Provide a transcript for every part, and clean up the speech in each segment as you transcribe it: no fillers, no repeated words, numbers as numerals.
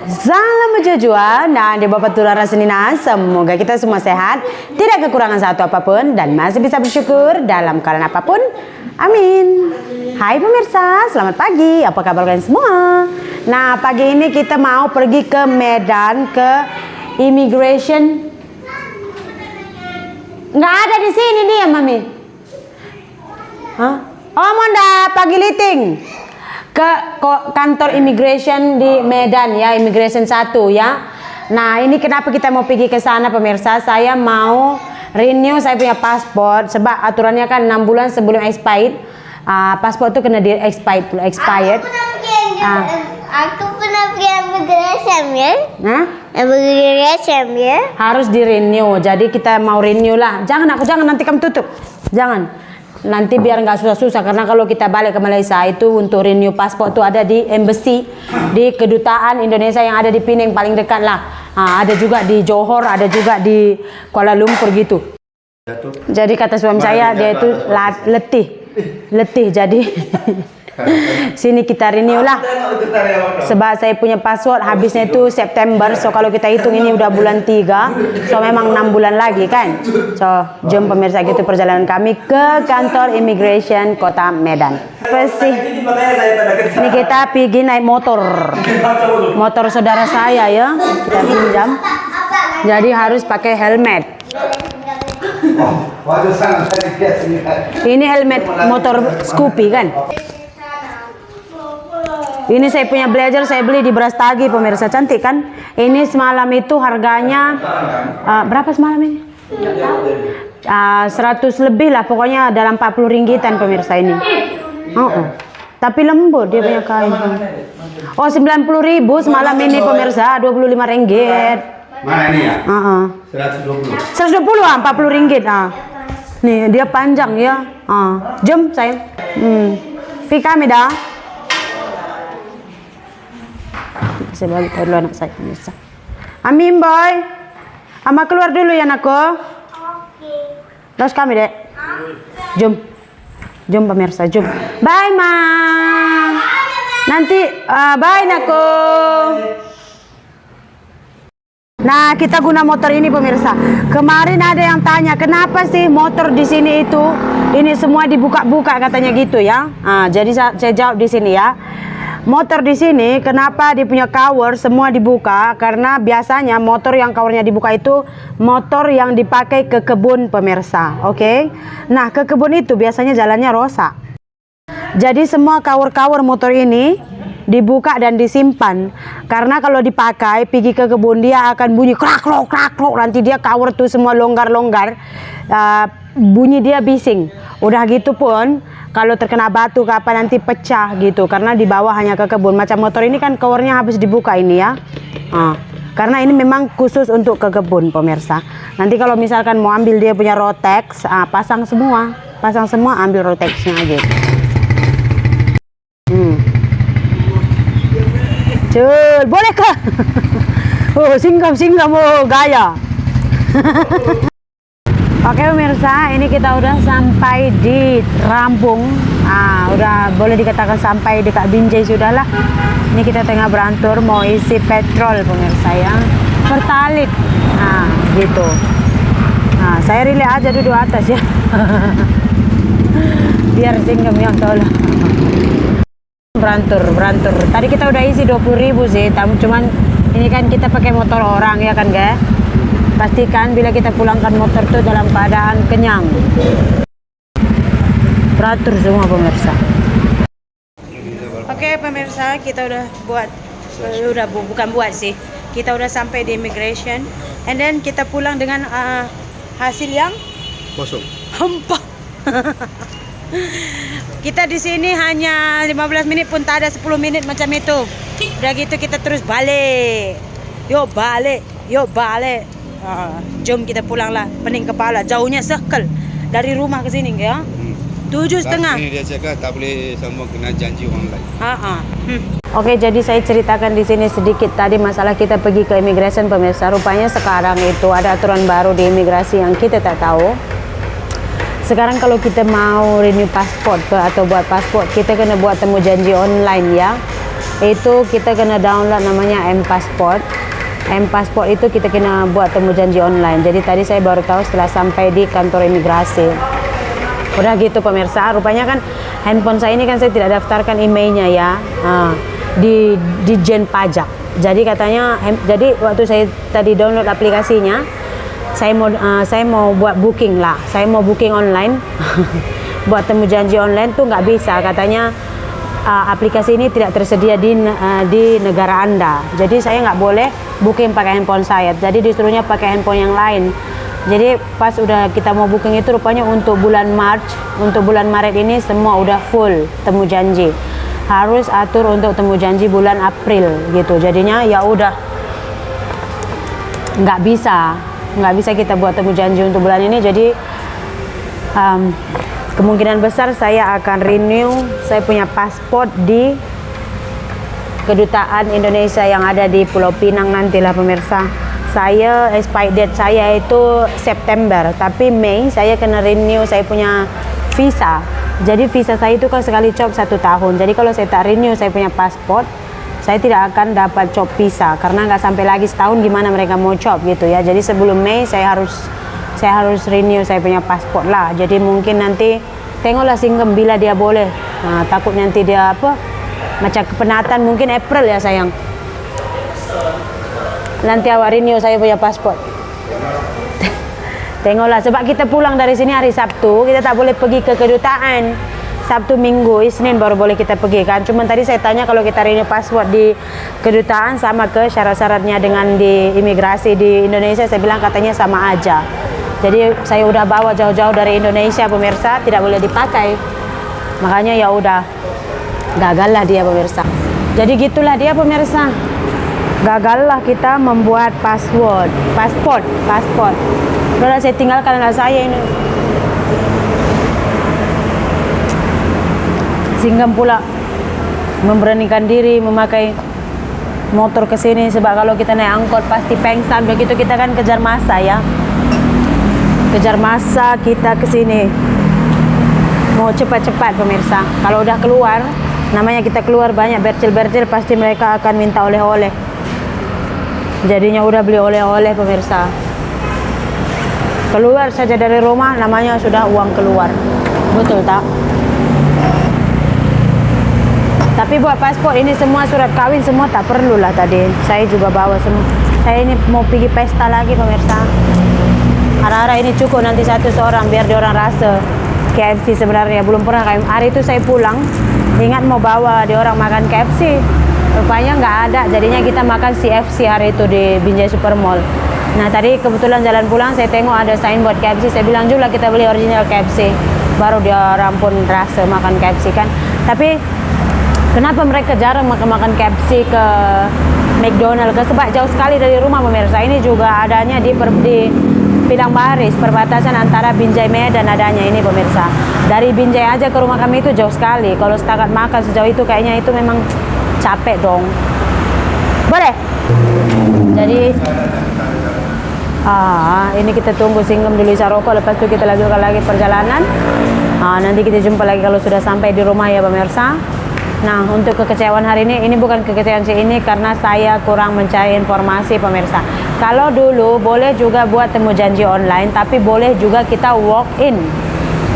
Salam berjujur dan di Bapak Tulara Senina, semoga kita semua sehat, tidak kekurangan satu apapun dan masih bisa bersyukur dalam keadaan apapun. Amin. Hai pemirsa, selamat pagi. Apa kabar kalian semua? Nah, pagi ini kita mau pergi ke Medan, ke immigration. Nggak ada di sini dia, Mami. Hah? Oh, Monda, pagi liting. Ke kantor immigration di Medan ya, immigration 1 ya. Nah, ini kenapa kita mau pergi ke sana pemirsa? Saya mau renew saya punya paspor sebab aturannya kan 6 bulan sebelum expired. Paspor itu kena di expired. Aku pernah pergi immigration ya. Nah, Immigration ya. harus di renew. Jadi kita mau renew lah. Jangan nanti kamu tutup. Jangan. Nanti biar nggak susah-susah karena kalau kita balik ke Malaysia itu untuk renew paspor itu ada di embassy, di kedutaan Indonesia yang ada di Penang paling dekat lah. Ada juga di Johor, ada juga di Kuala Lumpur gitu. Jadi kata suami saya dia itu letih jadi sini kita renew lah. Sebab saya punya password habisnya itu September. So kalau kita hitung ini udah bulan 3. So memang 6 bulan lagi kan. So jom pemirsa gitu perjalanan kami ke kantor immigration kota Medan. Ini kita pergi naik motor. Motor saudara saya ya. Kita pinjam. Jadi harus pakai helmet. Ini helmet motor Scoopy kan. Ini saya punya blazer, saya beli di Brastagi pemirsa, cantik kan? Ini semalam itu harganya berapa semalam ini? 100 lebih lah, pokoknya dalam 40 ringgitan pemirsa ini. Tapi lembut dia punya kain. Oh 90.000 semalam ini pemirsa, 25 ringgit. Mana ini ya? 120. 120 40 ringgit. Nih dia panjang ya. Jom sayang. Pergi kami dah. Saya balik dulu anak saya pemirsa. Amin boy. Ama keluar dulu ya anakku. Oke. Terus kami dek. Jom pemirsa, jom. Bye ma. Nanti bye anakku. Nah, kita guna motor ini pemirsa. Kemarin ada yang tanya, kenapa sih motor di sini itu ini semua dibuka-buka katanya gitu ya. Jadi saya jawab di sini ya. Motor di sini kenapa dia punya cover semua dibuka? Karena biasanya motor yang covernya dibuka itu motor yang dipakai ke kebun pemirsa, oke? Nah ke kebun itu biasanya jalannya rusak. Jadi semua cover motor ini dibuka dan disimpan. Karena kalau dipakai pergi ke kebun dia akan bunyi krak-krok, nanti dia cover tuh semua longgar-longgar, bunyi dia bising. Udah gitu pun kalau terkena batu ke apa nanti pecah gitu karena di bawah hanya ke kebun. Macam motor ini kan covernya habis dibuka ini ya. Karena ini memang khusus untuk ke kebun pemirsa. Nanti kalau misalkan mau ambil dia punya Rotex, pasang semua, ambil Rotexnya gitu. Cul, boleh kah? Singgam gaya. Oke pemirsa, ini kita udah sampai di Rampung. Udah boleh dikatakan sampai dekat Binjai sudahlah. Ini kita tengah berantur mau isi petrol pemirsa ya. Pertalit. Gitu. Saya relay aja duduk atas ya. Biar singgem yang tolong. Berantur. Tadi kita udah isi 20.000 sih, cuman ini kan kita pakai motor orang ya kan, guys. Pastikan bila kita pulangkan motor itu dalam keadaan kenyang. Beratur semua pemirsa. Oke pemirsa, kita udah bukan buat sih. Kita udah sampai di immigration. And then kita pulang dengan hasil yang Kosong. hampa. Kita di sini hanya 15 menit pun tak ada 10 menit macam itu. Udah gitu kita terus balik. Yuk balik. Jom kita pulang lah, pening kepala. Jauhnya sekel dari rumah ke sini ya. 7.30. Ini dia cakap tak boleh semua kena janji orang lain. Oke, jadi saya ceritakan di sini sedikit tadi masalah kita pergi ke immigration pemirsa. Rupanya sekarang itu ada aturan baru di imigrasi yang kita tak tahu. Sekarang kalau kita mau renew paspor atau buat paspor, kita kena buat temu janji online ya. Itu kita kena download namanya M-Passport. M-Passport itu kita kena buat temu janji online. Jadi tadi saya baru tahu setelah sampai di kantor imigrasi. Udah gitu pemirsa, rupanya kan handphone saya ini kan saya tidak daftarkan emailnya ya, di Dijen Pajak. Jadi katanya, jadi waktu saya tadi download aplikasinya, saya mau buat booking lah, saya mau booking online, buat temu janji online tuh nggak bisa, katanya aplikasi ini tidak tersedia di negara Anda. Jadi saya nggak boleh booking pakai handphone saya. Jadi disuruhnya pakai handphone yang lain. Jadi pas udah kita mau booking itu rupanya untuk bulan Maret ini semua udah full temu janji. Harus atur untuk temu janji bulan April gitu. Jadinya ya udah nggak bisa kita buat temu janji untuk bulan ini. Jadi kemungkinan besar saya akan renew saya punya paspor di kedutaan Indonesia yang ada di Pulau Pinang nantilah pemirsa. Saya expired date saya itu September, tapi Mei saya kena renew saya punya visa. Jadi visa saya itu kan sekali cop 1 tahun. Jadi kalau saya tak renew saya punya paspor, saya tidak akan dapat cop visa karena nggak sampai lagi setahun gimana mereka mau cop gitu ya. Jadi sebelum Mei saya harus renew saya punya paspor lah. Jadi mungkin nanti tengoklah Singgem bila dia boleh. Nah, takut nanti dia macam kepenatan mungkin April ya sayang. Nanti awak renew saya punya paspor. Tengoklah sebab kita pulang dari sini hari Sabtu, kita tak boleh pergi ke kedutaan. Sabtu, Minggu, Isnin baru boleh kita pergi kan. Cuma tadi saya tanya kalau kita renew paspor di kedutaan sama ke syarat-syaratnya dengan di imigrasi di Indonesia, saya bilang katanya sama aja. Jadi saya udah bawa jauh-jauh dari Indonesia pemirsa, tidak boleh dipakai. Makanya ya udah gagal lah dia pemirsa. Jadi gitulah dia pemirsa. Gagallah kita membuat paspor. Udah saya tinggalkan anak saya ini. Singgem pula memberanikan diri memakai motor ke sini sebab kalau kita naik angkot pasti pengsan. Begitu kita kan kejar masa ya. Kejar masa kita ke sini. Mau cepat-cepat pemirsa. Kalau udah keluar, namanya kita keluar banyak bercil-bercil pasti mereka akan minta oleh-oleh. Jadinya udah beli oleh-oleh pemirsa. Keluar saja dari rumah namanya sudah uang keluar. Betul tak? Tapi buat paspor ini semua surat kawin semua tak perlu lah tadi. Saya juga bawa semua. Saya ini mau pergi pesta lagi pemirsa. Harap-harap ini cukup nanti satu seorang biar dia orang rasa KFC sebenarnya. Belum pernah kayak hari itu saya pulang. Ingat mau bawa dia orang makan KFC. Rupanya nggak ada, jadinya kita makan CFC hari itu di Binjai Supermall. Nah tadi kebetulan jalan pulang saya tengok ada signboard KFC, saya bilang juga kita beli original KFC. Baru dia orang pun rasa makan KFC kan. Tapi kenapa mereka jarang makan KFC ke McDonald? Sebab jauh sekali dari rumah pemirsa. Ini juga adanya di Pinang Baris, perbatasan antara Binjai Medan adanya ini pemirsa. Dari Binjai aja ke rumah kami itu jauh sekali. Kalau setakat makan sejauh itu kayaknya itu memang capek dong. Boleh? Jadi ini kita tunggu Singgem dulu isi rokok, lepas itu kita lanjutkan lagi perjalanan. Nanti kita jumpa lagi kalau sudah sampai di rumah ya pemirsa. Nah untuk kekecewaan hari ini bukan kekecewaan ini karena saya kurang mencari informasi pemirsa. Kalau dulu boleh juga buat temu janji online, tapi boleh juga kita walk in.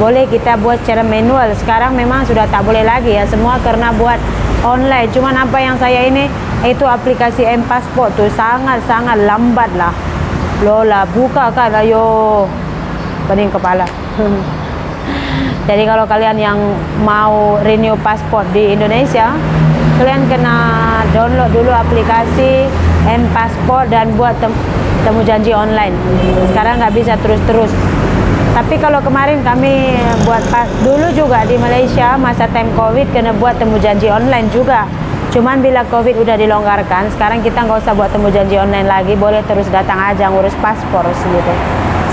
Boleh kita buat secara manual. Sekarang memang sudah tak boleh lagi ya, semua karena buat online. Cuman apa yang saya ini itu aplikasi M-Passport tuh sangat-sangat lambat lah. Lola buka kan, ayo pening kepala. Jadi kalau kalian yang mau renew paspor di Indonesia, kalian kena download dulu aplikasi M-Passport dan buat temu janji online. Sekarang nggak bisa terus-terus. Tapi kalau kemarin kami buat dulu juga di Malaysia masa time COVID kena buat temu janji online juga. Cuman bila COVID udah dilonggarkan, sekarang kita nggak usah buat temu janji online lagi, boleh terus datang aja ngurus paspor gitu.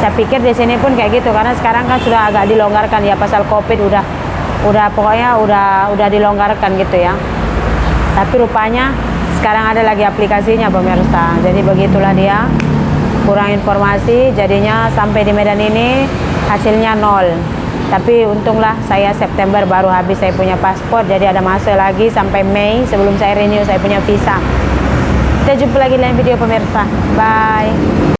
Saya pikir di sini pun kayak gitu karena sekarang kan sudah agak dilonggarkan ya pasal COVID udah pokoknya udah dilonggarkan gitu ya. Tapi rupanya sekarang ada lagi aplikasinya pemirsa. Jadi begitulah dia. Kurang informasi, jadinya sampai di Medan ini hasilnya 0. Tapi untunglah saya September baru habis saya punya paspor, jadi ada masa lagi sampai Mei sebelum saya renew saya punya visa. Kita jumpa lagi dalam video pemirsa. Bye.